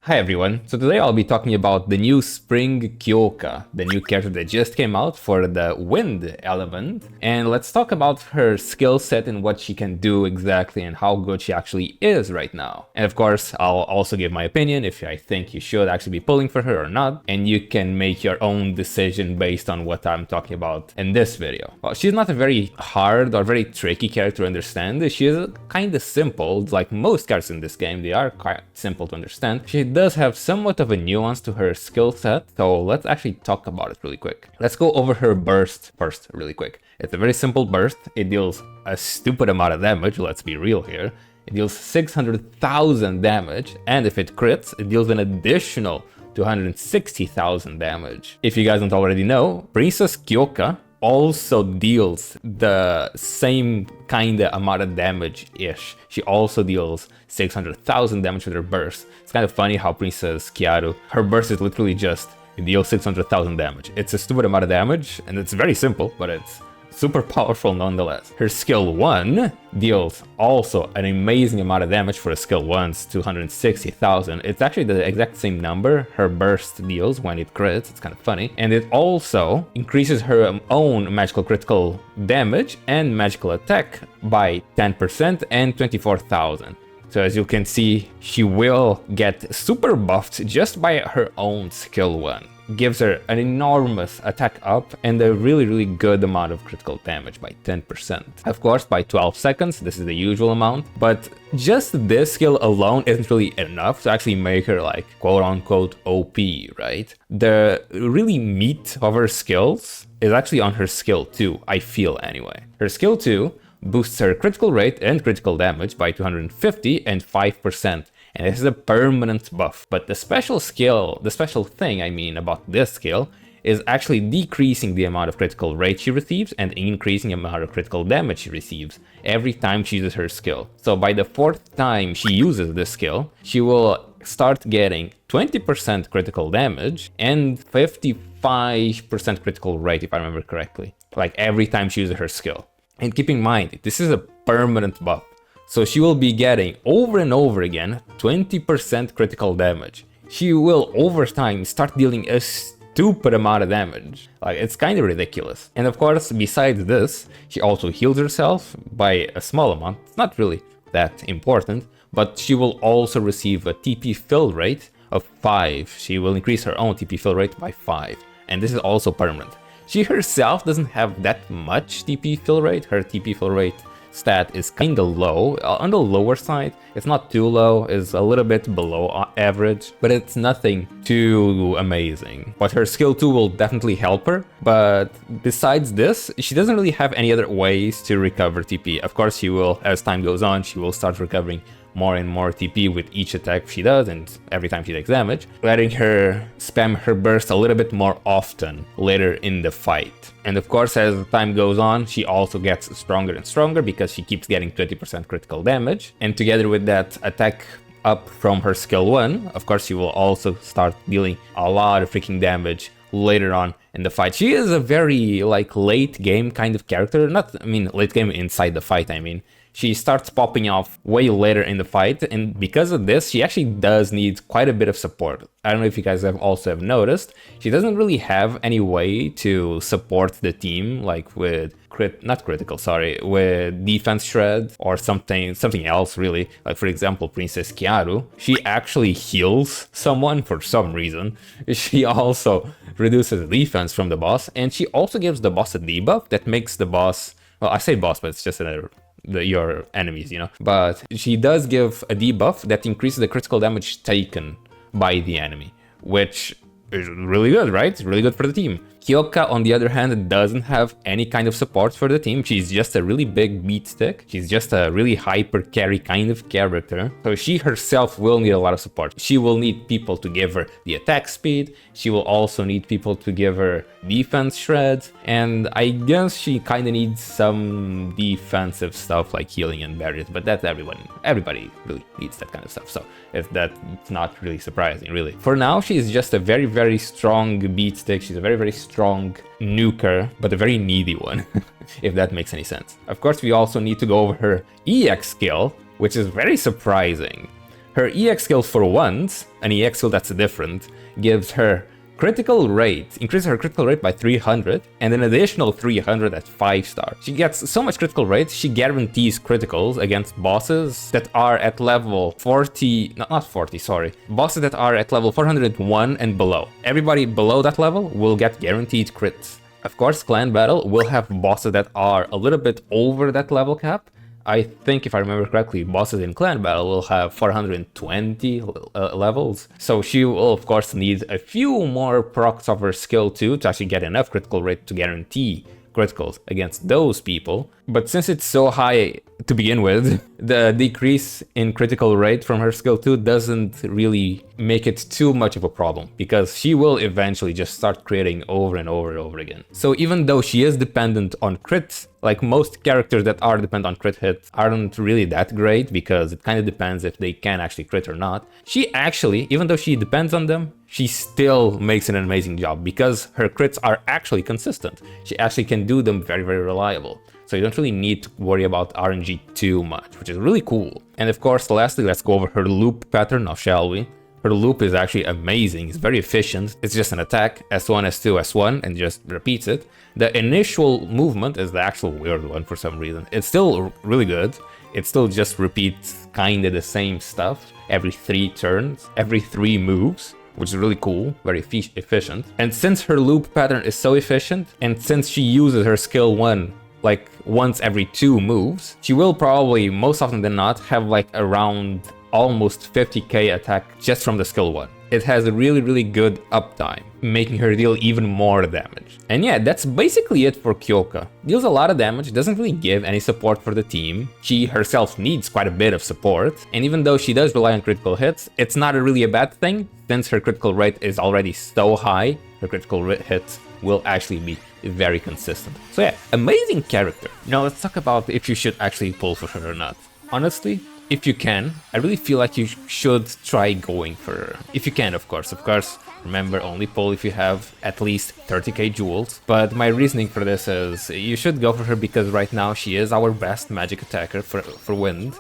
Hi everyone, so today I'll be talking about the new Spring Kyoka, the new character that just came out for the Wind element, and let's talk about her skill set and what she can do exactly and how good she actually is right now. And of course, I'll also give my opinion if I think you should actually be pulling for her or not, and you can make your own decision based on what I'm talking about in this video. Well, she's not a very hard or very tricky character to understand. She is kind of simple, like most characters in this game, they are quite simple to understand. She does have somewhat of a nuance to her skill set, so let's actually talk about it really quick. Let's go over her burst first really quick. It's a very simple burst. It deals a stupid amount of damage, let's be real here. It deals 600,000 damage, and if it crits, it deals an additional 260,000 damage. If you guys don't already know, Princess Kyoka also deals the same kind of amount of damage-ish. She also deals 600,000 damage with her burst. It's kind of funny how Princess KYOUKA, her burst is literally just, it deals 600,000 damage. It's a stupid amount of damage, and it's very simple, but it's super powerful nonetheless. Her skill 1 deals also an amazing amount of damage for a skill 1's 260,000. It's actually the exact same number her burst deals when it crits. It's kind of funny. And it also increases her own magical critical damage and magical attack by 10% and 24,000. So as you can see, she will get super buffed just by her own skill 1. Gives her an enormous attack up and a really good amount of critical damage by 10%. Of course, by 12 seconds, this is the usual amount, but just this skill alone isn't really enough to actually make her like quote-unquote OP, right? The really meat of her skills is actually on her skill 2, I feel anyway. Her skill 2 boosts her critical rate and critical damage by 250 and 5%. And this is a permanent buff. But the special thing I mean about this skill is actually decreasing the amount of critical rate she receives and increasing the amount of critical damage she receives every time she uses her skill. So by the 4th time she uses this skill, she will start getting 20% critical damage and 55% critical rate, if I remember correctly, like every time she uses her skill. And keep in mind, this is a permanent buff. So she will be getting over and over again 20% critical damage. She will over time start dealing a stupid amount of damage. Like, it's kind of ridiculous. And of course, besides this, she also heals herself by a small amount. It's not really that important, but she will also receive a TP fill rate of 5. She will increase her own TP fill rate by 5. And this is also permanent. She herself doesn't have that much TP fill rate. Her TP fill rate stat is kind of low, on the lower side. It's not too low, it's a little bit below average, but it's nothing too amazing. But her skill 2 will definitely help her, but besides this, she doesn't really have any other ways to recover TP. Of course, she will, as time goes on, she will start recovering more and more TP with each attack she does and every time she takes damage, letting her spam her burst a little bit more often later in the fight. And of course, as time goes on, she also gets stronger and stronger because she keeps getting 20% critical damage. And together with that attack up from her skill 1, of course, she will also start dealing a lot of freaking damage later on in the fight. She is a very like late game kind of character, late game inside the fight, She starts popping off way later in the fight, and because of this, she actually does need quite a bit of support. I don't know if you guys have noticed, she doesn't really have any way to support the team, like with with defense shred or something else really. Like for example, Princess KYOUKA, she actually heals someone for some reason. She also reduces defense from the boss, and she also gives the boss a debuff that makes the boss, well, I say boss, but it's just your enemies, But she does give a debuff that increases the critical damage taken by the enemy, which is really good, right? It's really good for the team. KYOKA, on the other hand, doesn't have any kind of support for the team. She's just a really big beat stick. She's just a really hyper carry kind of character. So she herself will need a lot of support. She will need people to give her the attack speed. She will also need people to give her defense shreds. And I guess she kind of needs some defensive stuff like healing and barriers, but that's everybody really needs that kind of stuff. So that's not really surprising, really. For now, she's just a very strong beat stick. She's a very strong nuker, but a very needy one, if that makes any sense. Of course, we also need to go over her EX skill, which is very surprising. Her EX skill for once, an EX skill that's different, gives her critical rate, increases her critical rate by 300, and an additional 300 at 5-star. She gets so much critical rate, she guarantees criticals against bosses that are at level 40, not 40, sorry, bosses that are at level 401 and below. Everybody below that level will get guaranteed crits. Of course, Clan Battle will have bosses that are a little bit over that level cap. I think, if I remember correctly, bosses in Clan Battle will have 420 levels. So she will, of course, need a few more procs of her skill too to actually get enough critical rate to guarantee criticals against those people. But since it's so high to begin with, the decrease in critical rate from her skill 2 doesn't really make it too much of a problem, because she will eventually just start critting over and over and over again. So even though she is dependent on crits, like most characters that are dependent on crit hits aren't really that great, because it kind of depends if they can actually crit or not. She actually, even though she depends on them, she still makes an amazing job because her crits are actually consistent. She actually can do them very, very reliable. So you don't really need to worry about RNG too much, which is really cool. And of course, lastly, let's go over her loop pattern now, shall we? Her loop is actually amazing, it's very efficient. It's just an attack, S1, S2, S1, and just repeats it. The initial movement is the actual weird one for some reason. It's still really good. It still just repeats kinda the same stuff every 3 turns, every 3 moves, which is really cool, very efficient. And since her loop pattern is so efficient, and since she uses her skill 1 like once every 2 moves, she will probably, most often than not, have like around almost 50k attack just from the skill 1. It has a really, really good uptime, making her deal even more damage. And yeah, that's basically it for Kyoka. Deals a lot of damage, doesn't really give any support for the team. She herself needs quite a bit of support, and even though she does rely on critical hits, it's not really a bad thing, since her critical rate is already so high. Her critical hits will actually be very consistent. So yeah, amazing character. Now let's talk about if you should actually pull for her or not. Honestly, if you can, I really feel like you should try going for her. If you can, of course. Remember, only pull if you have at least 30k jewels. But my reasoning for this is you should go for her because right now she is our best magic attacker for wind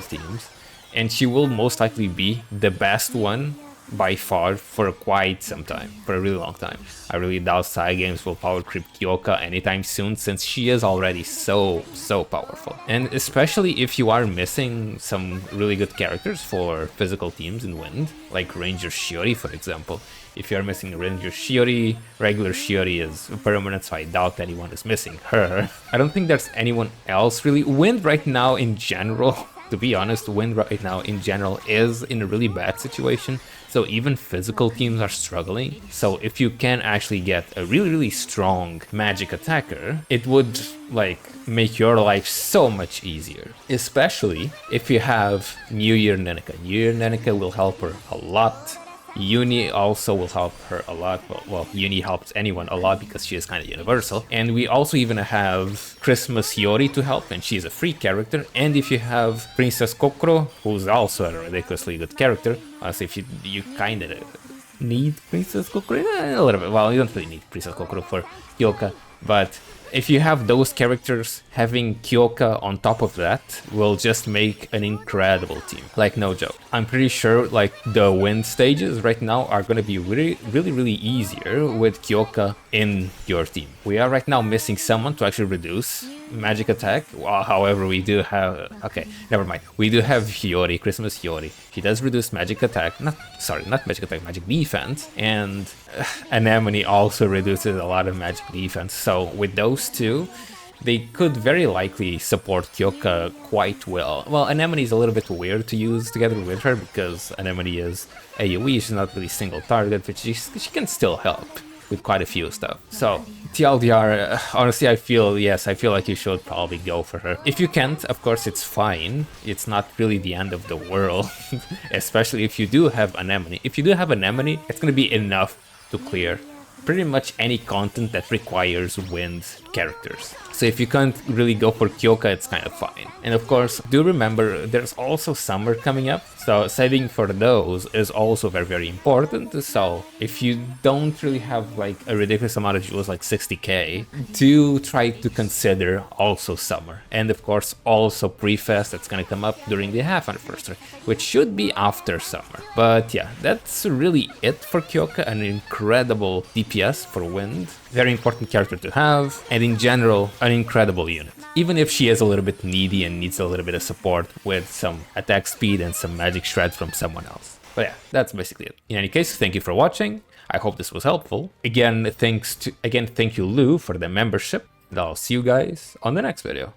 teams. And she will most likely be the best one by far for quite some time, for a really long time. I really doubt Cygames will power creep Kyoka anytime soon, since she is already so powerful. And especially if you are missing some really good characters for physical teams in Wind, like Ranger Shiori for example. If you are missing Ranger Shiori, regular Shiori is permanent, so I doubt anyone is missing her. I don't think there's anyone else really. Wind right now in general, to be honest, Wind right now in general is in a really bad situation. So even physical teams are struggling. So if you can actually get a really, really strong magic attacker, it would like make your life so much easier. Especially if you have New Year Nenika. New Year Nenika will help her a lot. Uni also will help her a lot. Well, Uni helps anyone a lot because she is kind of universal. And we also even have Christmas Hiyori to help, and she's a free character. And if you have Princess Kokoro, who's also a ridiculously good character, honestly, if you kind of need Princess Kokoro, a little bit. Well, you don't really need Princess Kokoro for Kyoka, but if you have those characters, having Kyoka on top of that will just make an incredible team. Like, no joke. I'm pretty sure like the wind stages right now are gonna be really easier with Kyoka in your team. We are right now missing someone to actually reduce magic attack. Well, however, we do have... okay, never mind. We do have Hiyori, Christmas Hiyori. She does reduce magic attack. Not magic attack, magic defense. And Anemone also reduces a lot of magic defense. So with those two, they could very likely support Kyoka quite well. Well, Anemone is a little bit weird to use together with her because Anemone is AoE, she's not really single target, but she can still help with quite a few stuff. So TLDR, honestly, I feel like you should probably go for her. If you can't, of course, it's fine. It's not really the end of the world, especially if you do have Anemone. If you do have Anemone, it's gonna be enough to clear pretty much any content that requires wind characters. So if you can't really go for Kyoka, it's kind of fine. And of course, do remember there's also summer coming up, so saving for those is also very, very important. So if you don't really have like a ridiculous amount of jewels, like 60k, do try to consider also summer. And of course, also pre-fest that's gonna come up during the half anniversary, which should be after summer. But yeah, that's really it for Kyoka, an incredible DPS for wind. Very important character to have, and in general, an incredible unit. Even if she is a little bit needy and needs a little bit of support with some attack speed and some magic shred from someone else. But yeah, that's basically it. In any case, thank you for watching. I hope this was helpful. Again, thank you Lou for the membership, and I'll see you guys on the next video.